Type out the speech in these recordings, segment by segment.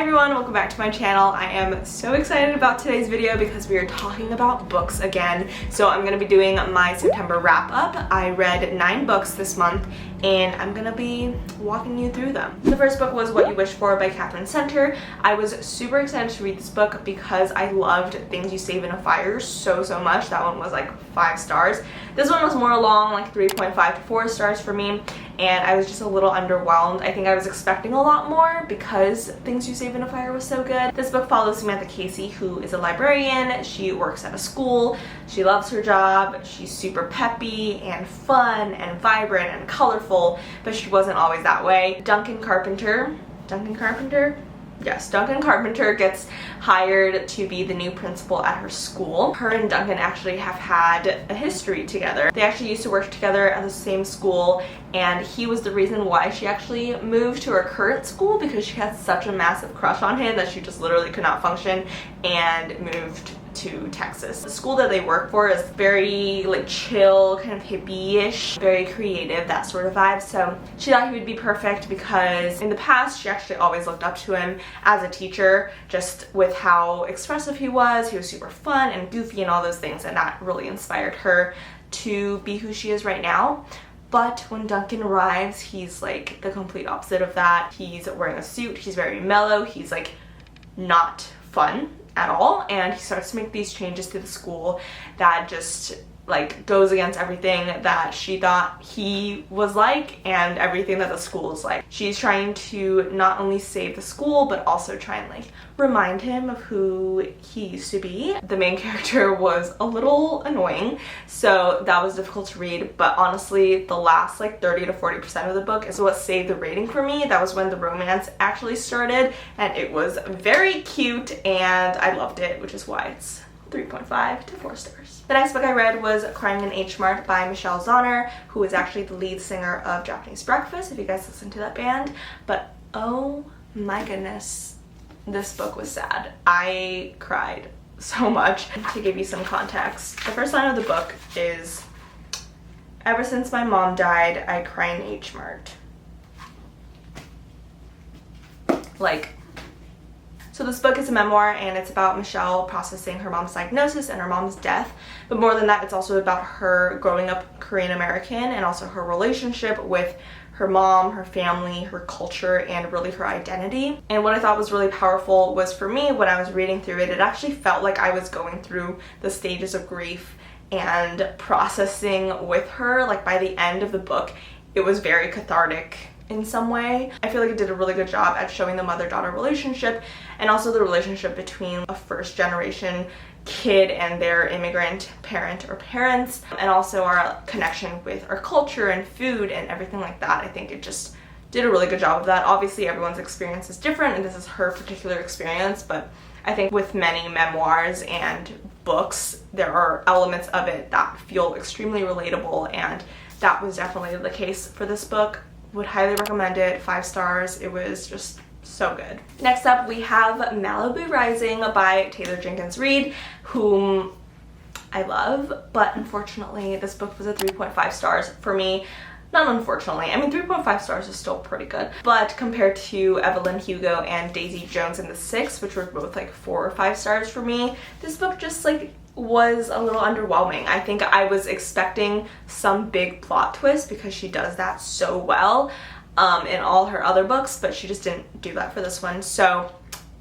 everyone, welcome back to my channel. I am so excited about today's video because we are talking about books again. So I'm going to be doing my September wrap up. I read 9 books this month and I'm going to be walking you through them. The first book was What You Wish For by Catherine Center. I was super excited to read this book because I loved Things You Save in a Fire so much. That one was like 5 stars. This one was more along like 3.5 to 4 stars for me, and I was just a little underwhelmed. I think I was expecting a lot more because Things You Save in a Fire was so good. This book follows Samantha Casey, who is a librarian. She works at a school. She loves her job. She's super peppy and fun and vibrant and colorful, but she wasn't always that way. Duncan Carpenter gets hired to be the new principal at her school. Her and Duncan actually have had a history together. They actually used to work together at the same school, and he was the reason why she actually moved to her current school, because she had such a massive crush on him that she just literally could not function and moved to Texas. The school that they work for is very like chill, kind of hippie-ish, very creative, that sort of vibe. So she thought he would be perfect because in the past she actually always looked up to him as a teacher, just with how expressive he was. He was super fun and goofy and all those things, and that really inspired her to be who she is right now. But when Duncan arrives, he's like the complete opposite of that. He's wearing a suit, he's very mellow, he's like not fun at all, and he starts to make these changes to the school that just like goes against everything that she thought he was like and everything that the school is like. She's trying to not only save the school but also try and like remind him of who he used to be. The main character was a little annoying, so that was difficult to read, but honestly the last like 30 to 40% of the book is what saved the rating for me. That was when the romance actually started, and it was very cute and I loved it, which is why it's 3.5 to 4 stars. The next book I read was Crying in Mart by Michelle Zauner, who is actually the lead singer of Japanese Breakfast, if you guys listen to that band. But oh my goodness, this book was sad. I cried so much. To give you some context, the first line of the book is, "Ever since my mom died, I cry in Mart." Like, so this book is a memoir, and it's about Michelle processing her mom's diagnosis and her mom's death. But more than that, it's also about her growing up Korean American and also her relationship with her mom, her family, her culture, and really her identity. And what I thought was really powerful was, for me, when I was reading through it, it actually felt like I was going through the stages of grief and processing with her. Like by the end of the book, it was very cathartic in some way. I feel like it did a really good job at showing the mother-daughter relationship and also the relationship between a first-generation kid and their immigrant parent or parents, and also our connection with our culture and food and everything like that. I think it just did a really good job of that. Obviously everyone's experience is different and this is her particular experience, but I think with many memoirs and books, there are elements of it that feel extremely relatable, and that was definitely the case for this book. Would highly recommend it. 5 stars. It was just so good. Next up, we have Malibu Rising by Taylor Jenkins Reid, whom I love, but unfortunately this book was a 3.5 stars for me. Not unfortunately, I mean 3.5 stars is still pretty good, but compared to Evelyn Hugo and Daisy Jones and the Six, which were both like 4 or 5 stars for me, this book just like was a little underwhelming. I think I was expecting some big plot twist because she does that so well in all her other books, but she just didn't do that for this one. So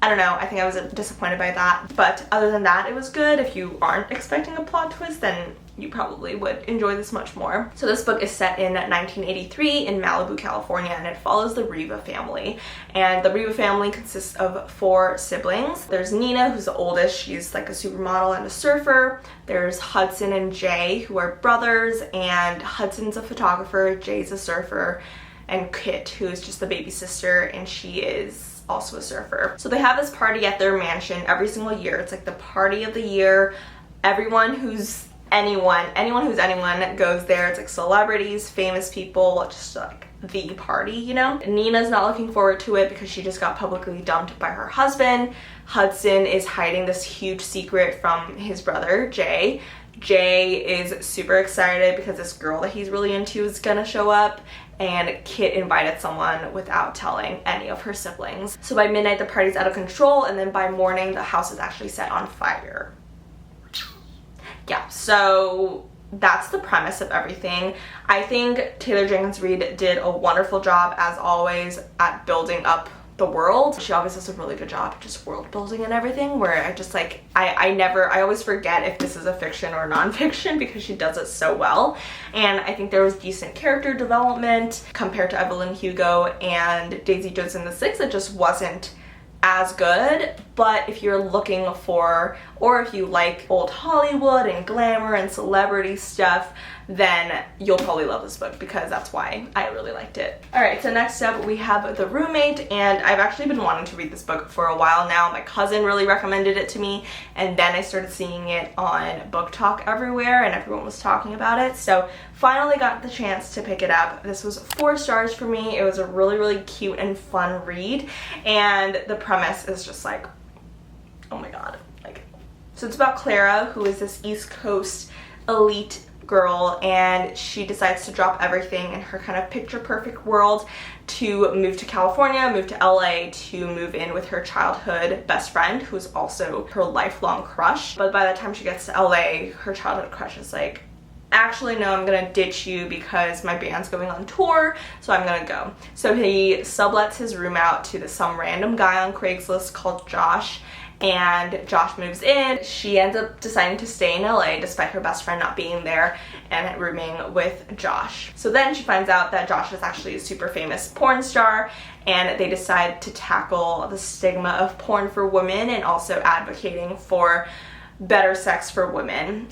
I don't know, I think I was disappointed by that. But other than that, it was good. If you aren't expecting a plot twist, then you probably would enjoy this much more. So this book is set in 1983 in Malibu, California, and it follows the Riva family. And the Riva family consists of 4 siblings. There's Nina, who's the oldest. She's like a supermodel and a surfer. There's Hudson and Jay, who are brothers, and Hudson's a photographer, Jay's a surfer, and Kit, who is just the baby sister, and she is also a surfer. So they have this party at their mansion every single year. It's like the party of the year. Everyone who's anyone who's anyone goes there. It's like celebrities, famous people, just like the party, you know? Nina's not looking forward to it because she just got publicly dumped by her husband. Hudson is hiding this huge secret from his brother, Jay. Jay is super excited because this girl that he's really into is gonna show up, and Kit invited someone without telling any of her siblings. So by midnight the party's out of control, and then by morning the house is actually set on fire. Yeah, so that's the premise of everything. I think Taylor Jenkins Reid did a wonderful job, as always, at building up the world. She always does a really good job just world building and everything, where I just like, I always forget if this is a fiction or non-fiction because she does it so well. And I think there was decent character development compared to Evelyn Hugo and Daisy Jones and the Six. It just wasn't as good. But if you're looking for, or if you like old Hollywood and glamour and celebrity stuff, then you'll probably love this book, because that's why I really liked it. Alright, so next up we have The Roommate, and I've actually been wanting to read this book for a while now. My cousin really recommended it to me, and then I started seeing it on Book Talk everywhere, and everyone was talking about it, so finally got the chance to pick it up. This was 4 stars for me. It was a really, really cute and fun read, and the premise is just like, oh my god. So it's about Clara, who is this East Coast elite girl, and she decides to drop everything in her kind of picture perfect world to move to California, move to LA, to move in with her childhood best friend, who's also her lifelong crush. But by the time she gets to LA, her childhood crush is like, actually no, I'm gonna ditch you because my band's going on tour, so I'm gonna go. So he sublets his room out to some random guy on Craigslist called Josh, and Josh moves in. She ends up deciding to stay in LA despite her best friend not being there and rooming with Josh. So then she finds out that Josh is actually a super famous porn star, and they decide to tackle the stigma of porn for women and also advocating for better sex for women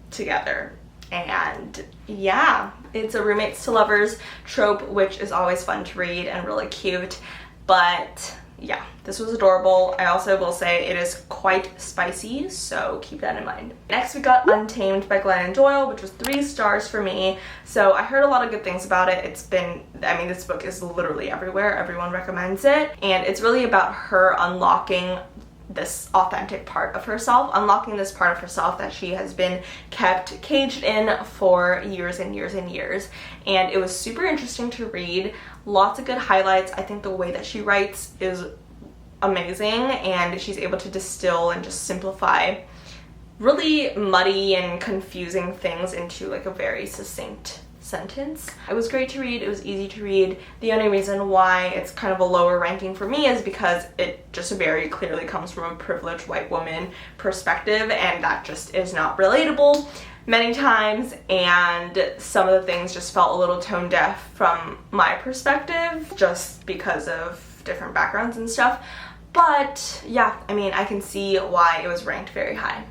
together. And yeah, it's a roommates to lovers trope, which is always fun to read and really cute. But yeah, this was adorable. I also will say it is quite spicy, so keep that in mind. Next we got Untamed by Glennon Doyle, which was 3 stars for me. So I heard a lot of good things about it. It's been, I mean, this book is literally everywhere. Everyone recommends it. And it's really about her unlocking this authentic part of herself, unlocking this part of herself that she has been kept caged in for years and years and years. And it was super interesting to read. Lots of good highlights. I think the way that she writes is amazing, and she's able to distill and just simplify really muddy and confusing things into like a very succinct sentence. It was great to read. It was easy to read. The only reason why it's kind of a lower ranking for me is because it just very clearly comes from a privileged white woman perspective, and that just is not relatable many times, and some of the things just felt a little tone deaf from my perspective just because of different backgrounds and stuff. But yeah, I mean, I can see why it was ranked very high.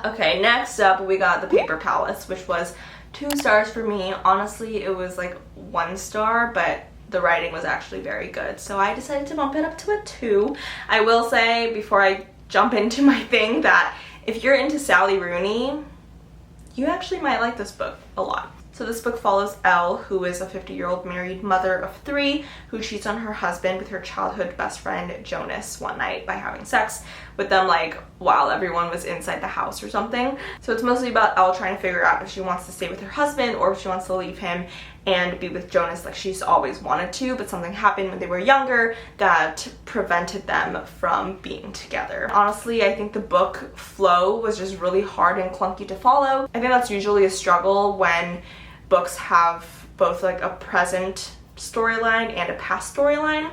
Okay, next up we got The Paper Palace, which was 2 stars for me. Honestly, it was like 1 star, but the writing was actually very good, so I decided to bump it up to a 2. I will say before I jump into my thing that if you're into Sally Rooney, you actually might like this book a lot. So this book follows Elle, who is a 50-year-old married mother of 3 who cheats on her husband with her childhood best friend Jonas one night by having sex with them like while everyone was inside the house or something. So it's mostly about Elle trying to figure out if she wants to stay with her husband or if she wants to leave him and be with Jonas like she's always wanted to, but something happened when they were younger that prevented them from being together. Honestly, I think the book flow was just really hard and clunky to follow. I think that's usually a struggle when books have both like a present storyline and a past storyline.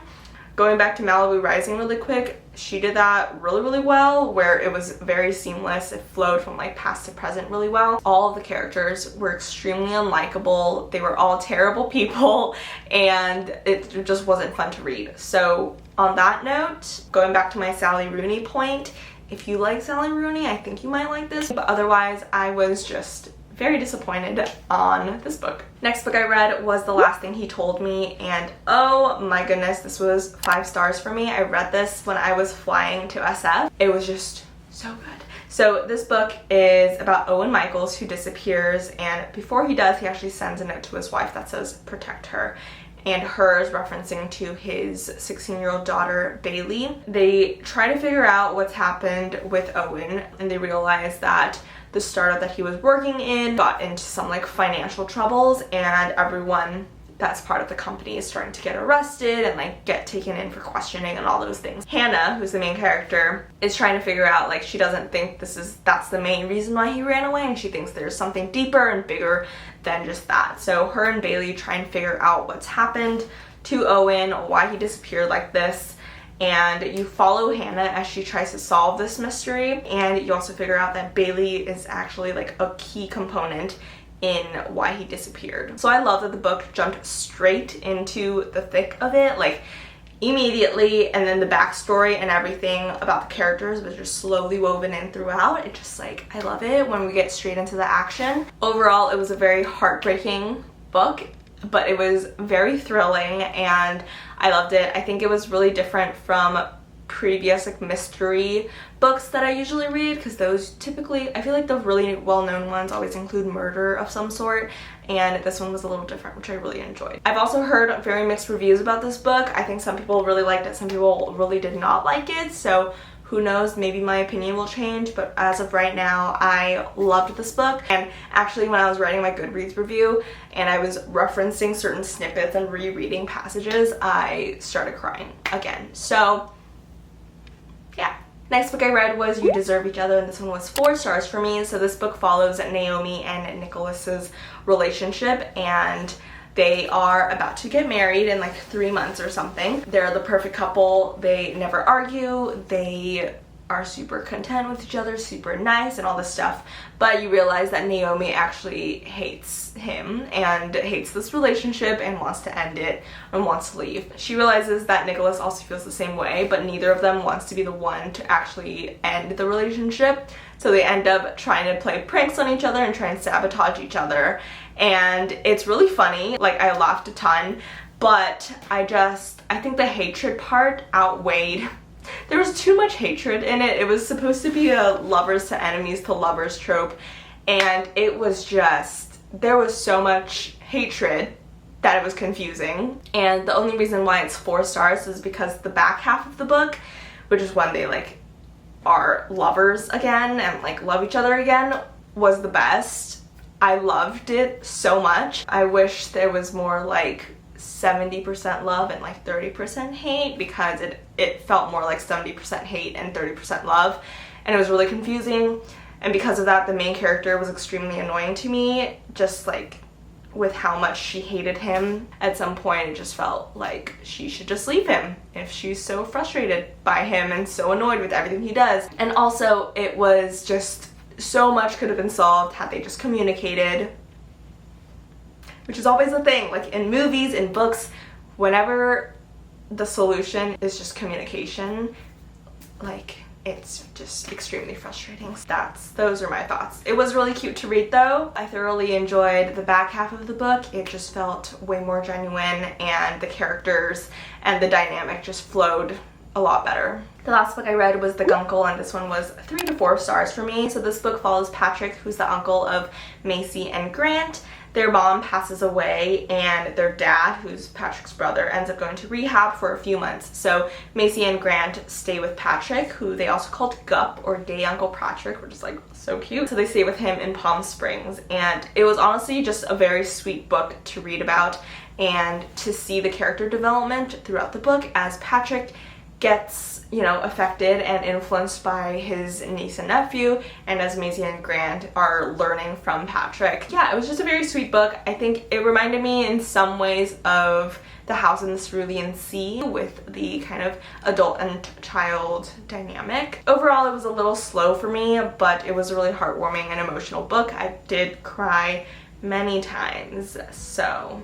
Going back to Malibu Rising really quick, she did that really, really well, where it was very seamless. It flowed from like past to present really well. All of the characters were extremely unlikable. They were all terrible people, and it just wasn't fun to read. So on that note, going back to my Sally Rooney point, if you like Sally Rooney, I think you might like this, but otherwise I was just very disappointed on this book. Next book I read was The Last Thing He Told Me, and oh my goodness, this was 5 stars for me. I read this when I was flying to SF. It was just so good. So this book is about Owen Michaels, who disappears, and before he does, he actually sends a note to his wife that says protect her, and hers referencing to his 16-year-old daughter Bailey. They try to figure out what's happened with Owen, and they realize that the startup that he was working in got into some like financial troubles, and everyone that's part of the company is starting to get arrested and like get taken in for questioning and all those things. Hannah, who's the main character, is trying to figure out, like, she doesn't think that's the main reason why he ran away, and she thinks there's something deeper and bigger than just that. So her and Bailey try and figure out what's happened to Owen, why he disappeared like this, and you follow Hannah as she tries to solve this mystery, and you also figure out that Bailey is actually like a key component in why he disappeared. So I love that the book jumped straight into the thick of it, like immediately, and then the backstory and everything about the characters was just slowly woven in throughout. It just, like, I love it when we get straight into the action. Overall, it was a very heartbreaking book, but it was very thrilling and I loved it. I think it was really different from previous like mystery books that I usually read, because those typically, I feel like the really well-known ones always include murder of some sort, and this one was a little different, which I really enjoyed. I've also heard very mixed reviews about this book. I think some people really liked it, some people really did not like it, so who knows, maybe my opinion will change, but as of right now, I loved this book. And actually, when I was writing my Goodreads review and I was referencing certain snippets and rereading passages, I started crying again. So yeah. Next book I read was You Deserve Each Other, and this one was 4 stars for me. So this book follows Naomi and Nicholas's relationship, and they are about to get married in like 3 months or something. They're the perfect couple. They never argue. They are super content with each other, super nice and all this stuff. But you realize that Naomi actually hates him and hates this relationship and wants to end it and wants to leave. She realizes that Nicholas also feels the same way, but neither of them wants to be the one to actually end the relationship. So they end up trying to play pranks on each other and try and sabotage each other. And it's really funny. Like, I laughed a ton, but I think the hatred part outweighed. There was too much hatred in it. It was supposed to be a lovers to enemies to lovers trope, and it was just, there was so much hatred that it was confusing. And the only reason why it's 4 stars is because the back half of the book, which is when they like are lovers again and like love each other again, was the best. I loved it so much. I wish there was more like 70% love and like 30% hate, because it felt more like 70% hate and 30% love, and it was really confusing. And because of that, the main character was extremely annoying to me, just like with how much she hated him. At some point it just felt like she should just leave him if she's so frustrated by him and so annoyed with everything he does. And also, it was just, so much could have been solved had they just communicated, which is always the thing, like in movies, in books, whenever the solution is just communication, like, it's just extremely frustrating. Those are my thoughts. It was really cute to read though. I thoroughly enjoyed the back half of the book. It just felt way more genuine, and the characters and the dynamic just flowed a lot better. The last book I read was The Guncle, and this one was 3 to 4 stars for me. So this book follows Patrick, who's the uncle of Macy and Grant. Their mom passes away, and their dad, who's Patrick's brother, ends up going to rehab for a few months. So Macy and Grant stay with Patrick, who they also called Gup, or Day Uncle Patrick, which is like so cute. So they stay with him in Palm Springs, and it was honestly just a very sweet book to read about and to see the character development throughout the book as Patrick gets, you know, affected and influenced by his niece and nephew, and as Maisie and Grant are learning from Patrick. Yeah, it was just a very sweet book. I think it reminded me in some ways of The House in the Cerulean Sea, with the kind of adult and child dynamic. Overall, it was a little slow for me, but it was a really heartwarming and emotional book. I did cry many times, so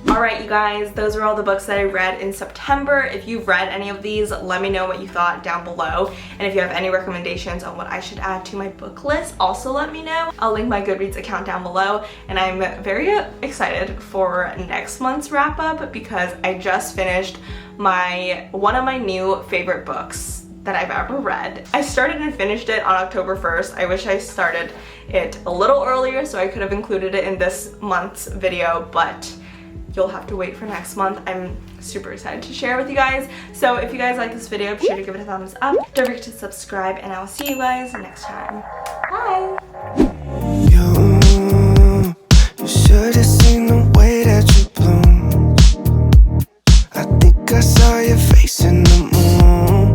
alright, you guys, those are all the books that I read in September. If you've read any of these, let me know what you thought down below. And if you have any recommendations on what I should add to my book list, also let me know. I'll link my Goodreads account down below. And I'm very excited for next month's wrap up, because I just finished one of my new favorite books that I've ever read. I started and finished it on October 1st. I wish I started it a little earlier so I could have included it in this month's video, but you'll have to wait for next month. I'm super excited to share with you guys. So if you guys like this video, be sure to give it a thumbs up. Don't forget to subscribe, and I will see you guys next time. Bye! You should have seen the way that you blew I saw your face in the moon.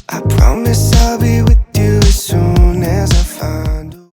I promise I'll be with